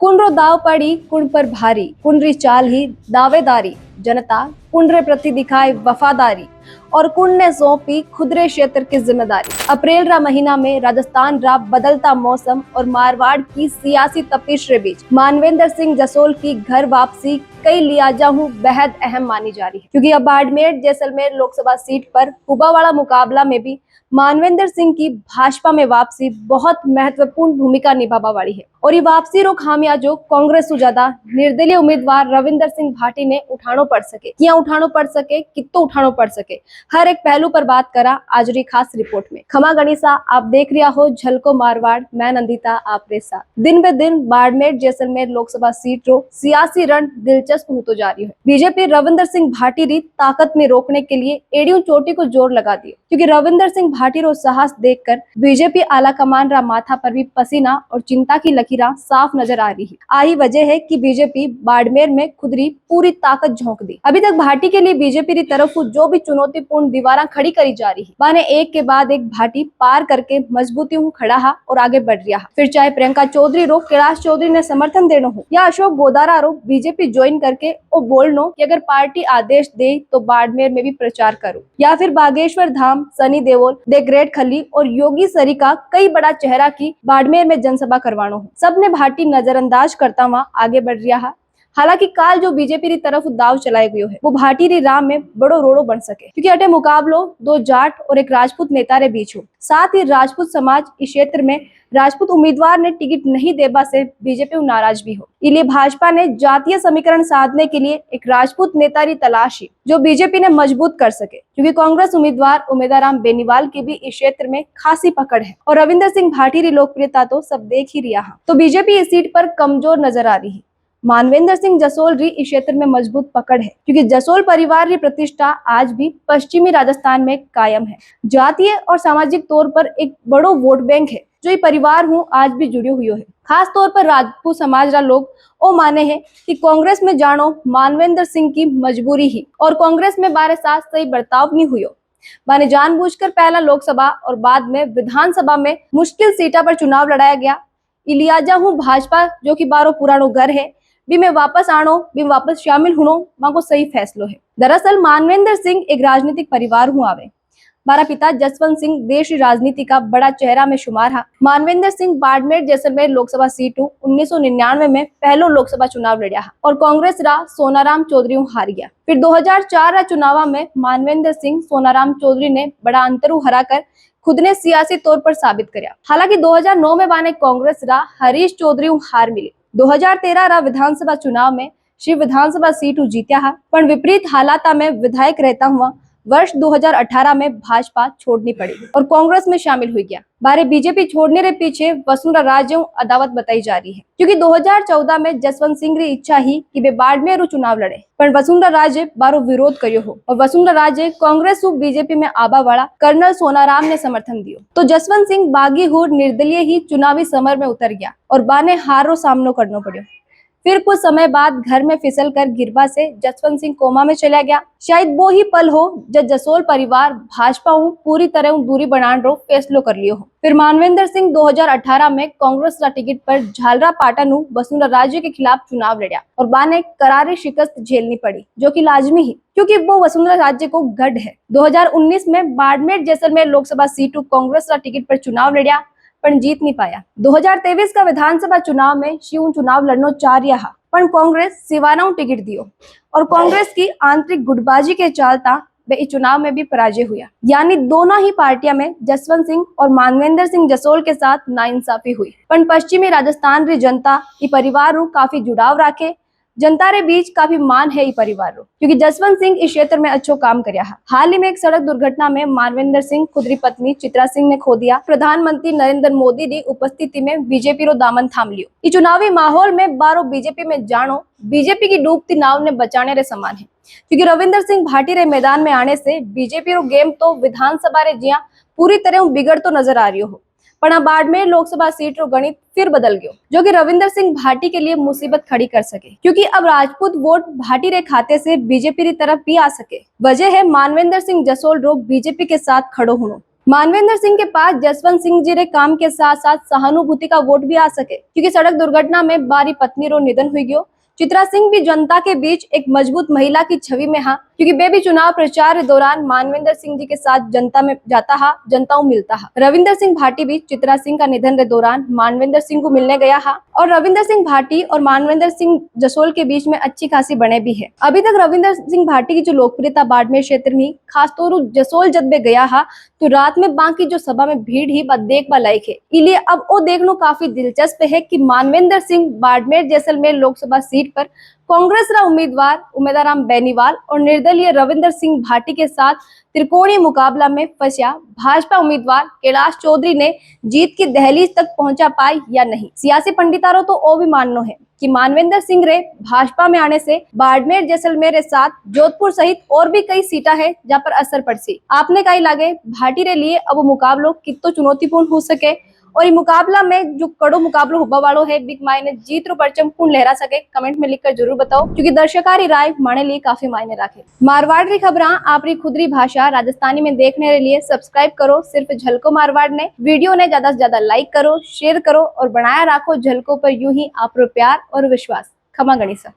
कुण रो दाव पड़ी कुण पर भारी, कुण री चाल ही दावेदारी, जनता कुण रे प्रति दिखाए वफादारी और कुण ने सौंपी खुदरे क्षेत्र की जिम्मेदारी। अप्रैल रा महीना में राजस्थान रा बदलता मौसम और मारवाड़ की सियासी तपिश के बीच मानवेंद्र सिंह जसोल की घर वापसी कई लिहाजा बेहद अहम मानी जा रही है, क्योंकि अब बाड़मेर जैसलमेर लोकसभा सीट पर हुबावाड़ा मुकाबला में भी मानवेंद्र सिंह की भाजपा में वापसी बहुत महत्वपूर्ण भूमिका निभावा वाली है। और ये वापसी रो खामियाजो कांग्रेस से ज्यादा निर्दलीय उम्मीदवार रविंदर सिंह भाटी ने उठानो पड़ सके, क्या उठानो पड़ सके, कितो उठानो पड़ सके, हर एक पहलू पर बात करा आज री खास रिपोर्ट में। खमा गणिसा, आप देख रिया हो झलको मारवाड़, मैं नंदिता आप रे साथ। दिन ब दिन बाड़मेर जैसलमेर लोकसभा सीट रो सियासी रण दिलचस्प होतो जा रही है। बीजेपी रविंदर सिंह भाटी री ताकत में रोकने के लिए एडियो चोटी को जोर लगा दिए, क्योंकि रविंदर सिंह भाटी रो साहस देखकर बीजेपी आला कमान रा माथा पर भी पसीना और चिंता की लकीरा साफ नजर आ रही है। आई वजह है कि बीजेपी बाड़मेर में खुद री पूरी ताकत झोंक दी। अभी तक भाटी के लिए बीजेपी की तरफ जो भी चुनौतीपूर्ण दीवारा खड़ी करी जा रही है, माने एक के बाद एक भाटी पार करके मजबूती खड़ा हा और आगे बढ़ रहा है। फिर चाहे प्रियंका चौधरी रो, कैलाश चौधरी ने समर्थन देनो हो, या अशोक गोदारा रो बीजेपी ज्वाइन करके वो बोलनो कि अगर पार्टी आदेश दे तो बाड़मेर में भी प्रचार करो, या फिर बागेश्वर धाम, सनी देओल, द ग्रेट खली और योगी सरी का कई बड़ा चेहरा की बाड़मेर में जनसभा करवानो हो, सबने भाटी नजरअंदाज करता हुआ आगे बढ़ रहा है। हालांकि काल जो बीजेपी की तरफ दाव चलाए गयो है वो भाटी री राह में बड़ो रोड़ो बन सके, क्योंकि अटे मुकाबलो दो जाट और एक राजपूत नेता रे बीच हो। साथ ही राजपूत समाज इस क्षेत्र में राजपूत उम्मीदवार ने टिकट नहीं देबा से बीजेपी नाराज भी हो। इसलिए भाजपा ने जातीय समीकरण साधने के लिए एक राजपूत नेता की तलाश की जो बीजेपी ने मजबूत कर सके, क्योंकि कांग्रेस उम्मीदवार उमेदाराम बेनीवाल की भी इस क्षेत्र में खासी पकड़ है और रविंदर सिंह भाटी की लोकप्रियता तो सब देख ही रिया है। तो बीजेपी इस सीट पर कमजोर नजर आ रही है। मानवेंद्र सिंह जसोल री इस क्षेत्र में मजबूत पकड़ है, क्योंकि जसोल परिवार की प्रतिष्ठा आज भी पश्चिमी राजस्थान में कायम है। जातीय और सामाजिक तौर पर एक बड़ो वोट बैंक है जो ये परिवार आज भी जुड़े हुए है। खास तौर पर राजपूत समाज रा लोग ओ माने हैं कि कांग्रेस में जानो मानवेंद्र सिंह की मजबूरी ही, और कांग्रेस में बारे साथ सही बर्ताव नहीं हुई। माने जानबूझकर पहला लोकसभा और बाद में विधानसभा में मुश्किल सीटा पर चुनाव लड़ाया गया। इलियाजा भाजपा जो कि बारो पुरानो घर है भी में वापस आनो, भी वापस शामिल होनो मां को सही फैसलो है। दरअसल मानवेंद्र सिंह एक राजनीतिक परिवार आवे। बारा पिता जसवंत सिंह देश राजनीति का बड़ा चेहरा में शुमार है। मानवेंद्र सिंह बाड़मेर जैसलमेर लोकसभा सीट 1999 में पहलो लोकसभा चुनाव लड़िया और कांग्रेस रा सोनाराम चौधरी हार गया। फिर 2004 रा चुनाव में मानवेंद्र सिंह सोनाराम चौधरी ने बड़ा अंतर हराकर खुद ने सियासी तौर पर साबित कराया। हालांकि 2009 में बाने कांग्रेस रा हरीश चौधरी हार मिली। 2013 रा विधानसभा चुनाव में शिव विधानसभा सीट जीत्या है, पर विपरीत हालात में विधायक रहता हुआ वर्ष 2018 में भाजपा छोड़नी पड़ी और कांग्रेस में शामिल हो गया। बारे बीजेपी छोड़ने के पीछे वसुंधरा राजे अदावत बताई जा रही है, क्योंकि 2014 में जसवंत सिंह की इच्छा ही कि वे बाड़मेर चुनाव लड़े, पर वसुंधरा राजे बारो विरोध करियो हो और वसुंधरा राजे कांग्रेस बीजेपी में आबा वाला कर्नल सोनाराम ने समर्थन दियो। तो जसवंत सिंह बागी हुर निर्दलीय ही चुनावी समर में उतर गया और बाने हार रो सामना करना पड़ो। फिर कुछ समय बाद घर में फिसल कर गिरबा से जसवंत सिंह कोमा में चला गया। शायद वो ही पल हो जब जसोल परिवार भाजपा पूरी तरह दूरी बनाने रो फैसलो कर लियो हो। फिर मानवेंद्र सिंह 2018 में कांग्रेस का टिकट पर झालरा पाटन वसुंधरा राजे के खिलाफ चुनाव लड़ा और बाने करारी शिकस्त झेलनी पड़ी, जो कि लाजमी ही, क्योंकि वो वसुंधरा राजे को गढ़ है। 2019 में बाड़मेर जैसलमेर लोकसभा सीट कांग्रेस का टिकट पर चुनाव लड़ा पर जीत नहीं पाया। 2023 का विधानसभा चुनाव में शिव चुनाव लड़ना चाह रहा, पर कांग्रेस सिवाना टिकट दियो और कांग्रेस की आंतरिक गुटबाजी के चलता वे इस चुनाव में भी पराजय हुआ। यानी दोनों ही पार्टियां में जसवंत सिंह और मानवेंद्र सिंह जसोल के साथ नाइंसाफी हुई। पर पश्चिमी राजस्थान की जनता ये परिवार काफी जुड़ाव रखे, जनता रे बीच काफी मान है परिवार रो, क्योंकि जसवंत सिंह इस क्षेत्र में अच्छो काम करया है। हाल ही में एक सड़क दुर्घटना में मानवेंद्र सिंह खुद री पत्नी चित्रा सिंह ने खो दिया। प्रधानमंत्री नरेंद्र मोदी की उपस्थिति में बीजेपी रो दामन थाम लियो। इस चुनावी माहौल में बारो बीजेपी में जानो बीजेपी की डूबती नाव ने बचाने रे समान है, क्योंकि रविंदर सिंह भाटी रे मैदान में आने से बीजेपी रो गेम तो विधानसभा रे जिया पूरी तरह बिगड़ तो नजर आ रही हो। पर बाड़मेर लोकसभा सीट रो गणित फिर बदल गयो, जो कि रविंदर सिंह भाटी के लिए मुसीबत खड़ी कर सके, क्योंकि अब राजपूत वोट भाटी रे खाते से बीजेपी की तरफ भी आ सके। वजह है मानवेंद्र सिंह जसोल रो बीजेपी के साथ खड़ो होनो। मानवेंद्र सिंह के पास जसवंत सिंह जी रे काम के साथ साथ सहानुभूति का वोट भी आ सके, क्योंकि सड़क दुर्घटना में बारी पत्नी रो निधन हुई गयो। चित्रा सिंह भी जनता के बीच एक मजबूत महिला की छवि में हा, क्योंकि वे भी चुनाव प्रचार के दौरान मानवेंद्र सिंह जी के साथ जनता में जाता हा, जनता को मिलता हा। रविंदर सिंह भाटी भी चित्रा सिंह का निधन के दौरान मानवेंद्र सिंह को मिलने गया हा, और रविंदर सिंह भाटी और मानवेंद्र सिंह जसोल के बीच में अच्छी खासी बने भी है। अभी तक रविंदर सिंह भाटी की जो लोकप्रियता बाड़मेर क्षेत्र में खासतौर जसोल जब में गया हा, तो रात में बाकी जो सभा में भीड़ ही देख बा लायक है। इसलिए अब वो देखना काफी दिलचस्प है कि मानवेंद्र सिंह बाड़मेर जैसलमेर लोकसभा सीट पर कांग्रेस रा उम्मीदवार उमेदाराम बेनीवाल और निर्दलीय रविंदर सिंह भाटी के साथ त्रिकोणीय मुकाबला में फंसा भाजपा उम्मीदवार कैलाश चौधरी ने जीत की दहलीज तक पहुंचा पाए या नहीं। सियासी पंडितारों तो वो भी मानना है कि मानवेंद्र सिंह रे भाजपा में आने से बाड़मेर जैसलमेर साथ जोधपुर सहित और भी कई सीटा है जहाँ पर असर पड़सी। आपने कहीं लागे भाटी रे लिए अब मुकाबलो कितो चुनौतीपूर्ण हो सके, और ये मुकाबला में जो कड़ो मुकाबलो हुआ वालों है बिग मायने जीत रो परचम कौन लहरा सके, कमेंट में लिखकर जरूर बताओ, क्योंकि दर्शकारी राय माने लिए काफी मायने रखे। मारवाड़ री खबरा आपरी खुदरी भाषा राजस्थानी में देखने के लिए सब्सक्राइब करो सिर्फ झलको मारवाड़ ने। वीडियो ने ज्यादा से ज्यादा लाइक करो, शेयर करो और बनाया रखो झलको पर यूं ही आप प्यार और विश्वास। खमा गणिसा।